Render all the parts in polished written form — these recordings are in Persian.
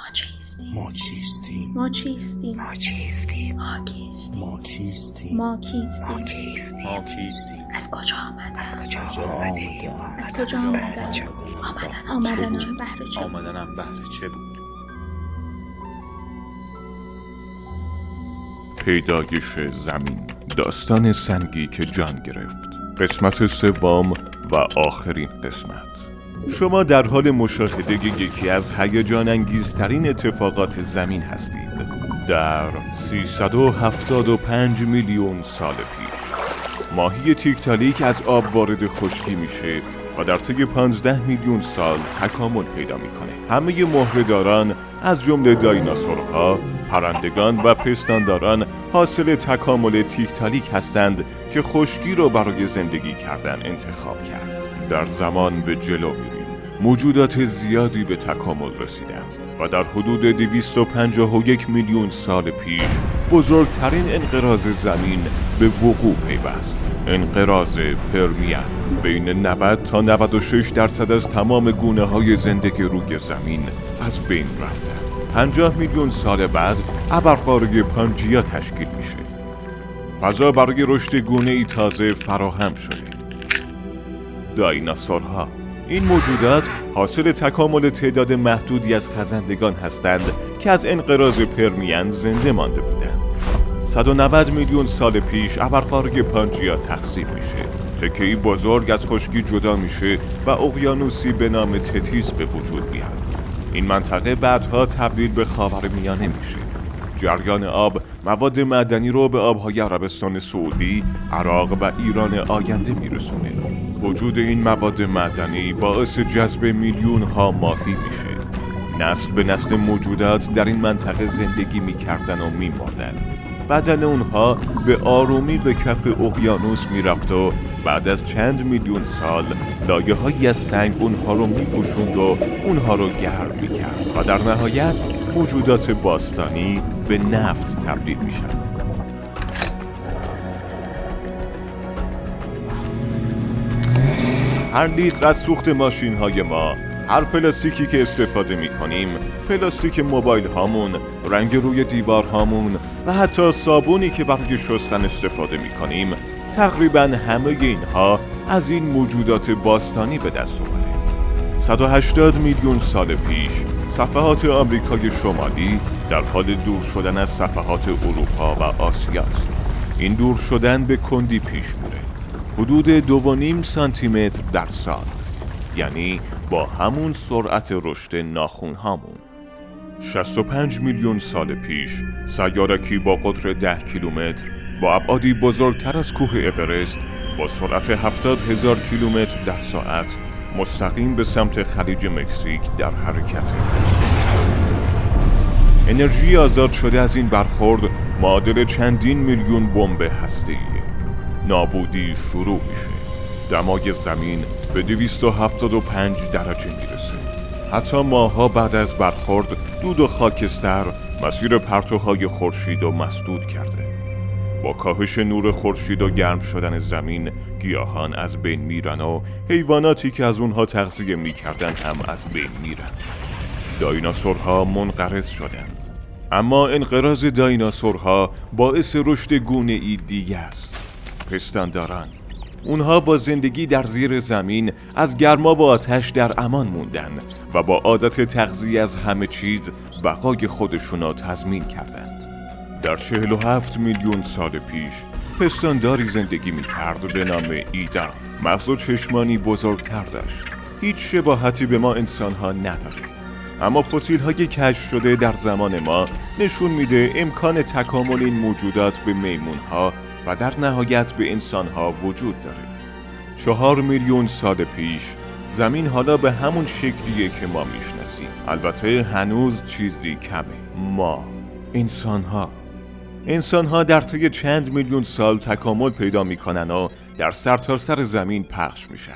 ما چیستیم؟ ما چیستیم؟ ما چیستیم؟ ما چیستیم؟ ما کیستیم؟ ما کیستیم؟ ما کیستیم؟ ما کیستیم؟ از کجا آمدن؟ کجا آمدن؟ از کجا آمدن؟ آمدنم بهر چه؟ آمدنم بهر چه بود؟ پیدایش زمین، داستان سنگی که جان گرفت. قسمت سوم و آخرین قسمت. شما در حال مشاهده یکی از هیجان انگیزترین اتفاقات زمین هستید. در 375 میلیون سال پیش ماهی تیکتالیک از آب وارد خشکی میشه و در طی 15 میلیون سال تکامل پیدا میکنه. همه مهره‌داران از جمله دایناسورها، پرندگان و پستانداران حاصل تکامل تیکتالیک هستند که خشکی رو برای زندگی کردن انتخاب کرد. در زمان به جلو میریم. موجودات زیادی به تکامل رسیدند و در حدود 251 میلیون سال پیش بزرگترین انقراض زمین به وقوع پیوست. انقراض پرمیان. بین 90 تا 96% از تمام گونه‌های زندگی روی زمین از بین رفتند. 50 میلیون سال بعد ابرقاره پانجیا تشکیل میشه. فضا برای رشد گونه‌ای تازه فراهم شده. دایناسورها. این موجودات حاصل تکامل تعداد محدودی از خزندگان هستند که از انقراض پرمیان زنده مانده بودند. 190 میلیون سال پیش ابرقاره پانجیا تقسیم میشه. تکه‌ای بزرگ از خشکی جدا میشه و اقیانوسی به نام تتیس به وجود میاد. این منطقه بعدها تبدیل به خاورمیانه میشه. جریان آب مواد معدنی رو به آبهای عربستان سعودی، عراق و ایران آینده میرسونه. وجود این مواد معدنی باعث جذب میلیون ها ماهی میشه. نسل به نسل موجودات در این منطقه زندگی میکردن و میمردن. بدن اونها به آرومی به کف اقیانوس میرفت و بعد از چند میلیون سال لایه‌هایی از سنگ اونها رو میپوشوند و اونها رو گرم میکرد و در نهایت موجودات باستانی به نفت تبدیل میشن. هر لیتر از سوخت ماشین‌های ما، هر پلاستیکی که استفاده می‌کنیم، پلاستیک موبایل هامون، رنگ روی دیوار هامون و حتی صابونی که برای شستن استفاده می‌کنیم، تقریباً همه اینها از این موجودات باستانی به دست اومده. 180 میلیون سال پیش صفحات آمریکای شمالی در حال دور شدن از صفحات اروپا و آسیا است. این دور شدن به کندی پیش میره. حدود 2.5 سانتی متر در سال. یعنی با همون سرعت رشد ناخن هامون. 65 میلیون سال پیش سیارکی با قطر 10 کیلومتر با ابعادی بزرگتر از کوه اورست با سرعت 70,000 کیلومتر در ساعت مستقیم به سمت خلیج مکزیک در حرکته. انرژی آزاد شده از این برخورد معادل چندین میلیون بمب هسته‌ای. نابودی شروع میشه. دمای زمین به 275 درجه میرسه. حتی ماه‌ها بعد از برخورد دود و خاکستر مسیر پرتوهای خورشید رو مسدود کرده. با کاهش نور خورشید و گرم شدن زمین گیاهان از بین میرن و حیواناتی که از اونها تغذیه میکردن هم از بین میرن. دایناسورها منقرض شدن. اما انقراض دایناسورها باعث رشد گونه‌ای دیگه است. پستانداران. اونها با زندگی در زیر زمین از گرما و آتش در امان موندن و با عادت تغذیه از همه چیز بقای خودشون را تضمین کردند. در 47 میلیون سال پیش پستانداری زندگی می‌کرد به نام ایدا. مغز و چشمانی بزرگتر داشت. هیچ شباهتی به ما انسان‌ها نداره. اما فسیل‌های کشف شده در زمان ما نشون میده امکان تکامل این موجودات به میمون‌ها و در نهایت به انسان‌ها وجود داره. 4 میلیون سال پیش زمین حالا به همون شکلیه که ما میشناسیم. البته هنوز چیزی کمه. ما انسان‌ها در طی چند میلیون سال تکامل پیدا میکنن و در سرتاسر زمین پخش میشن.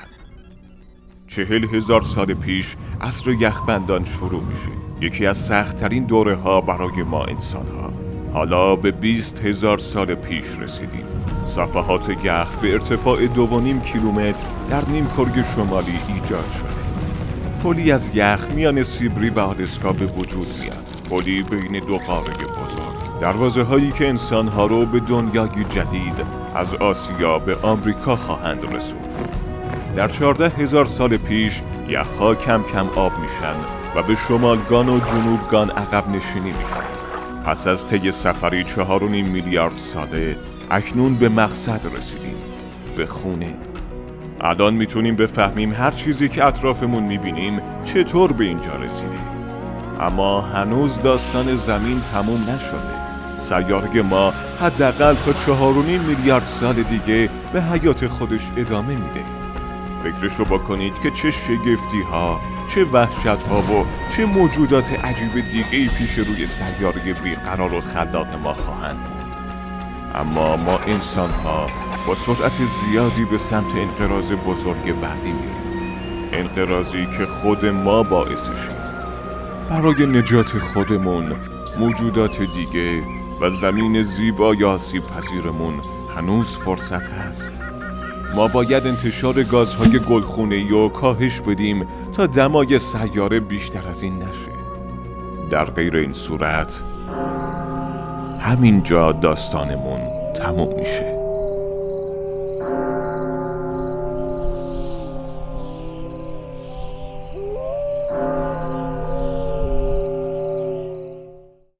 40,000 سال پیش عصر یخبندان شروع میشه. یکی از سخت‌ترین دوره‌ها برای ما انسان‌ها. حالا به 20,000 سال پیش رسیدیم. صفحات یخ به ارتفاع 2.5 کیلومتر در نیمکره شمالی ایجاد شده. پلی از یخ میان سیبری و آلاسکا به وجود میاد. پلی بین دو قاره بزرگ، دروازه هایی که انسان ها رو به دنیای جدید از آسیا به آمریکا خواهند رسوند. در 14,000 سال پیش یخها کم کم آب میشن و به شمالگان و جنوبگان عقب نشینی میکنن. پس از طی سفری 4.5 میلیارد ساله اکنون به مقصد رسیدیم، به خونه. الان میتونیم بفهمیم هر چیزی که اطرافمون میبینیم چطور به اینجا رسیده. اما هنوز داستان زمین تموم نشده. سیاره ما حداقل تا 4.5 میلیارد سال دیگه به حیات خودش ادامه میده. فکرشو بکنید که چه شگفتی ها، چه وحشت ها و چه موجودات عجیب دیگه‌ای پیش روی سیاره بیقرار و خلاق ما خواهند بود. اما ما انسان ها با سرعت زیادی به سمت انقراض بزرگ بعدی میریم. انقراضی که خود ما باعثشیم. برای نجات خودمون، موجودات دیگه و زمین زیبا یا آسیب پذیرمون هنوز فرصت هست. ما باید انتشار گازهای گلخونه‌ای رو کاهش بدیم تا دمای سیاره بیشتر از این نشه. در غیر این صورت همینجا داستانمون تموم میشه.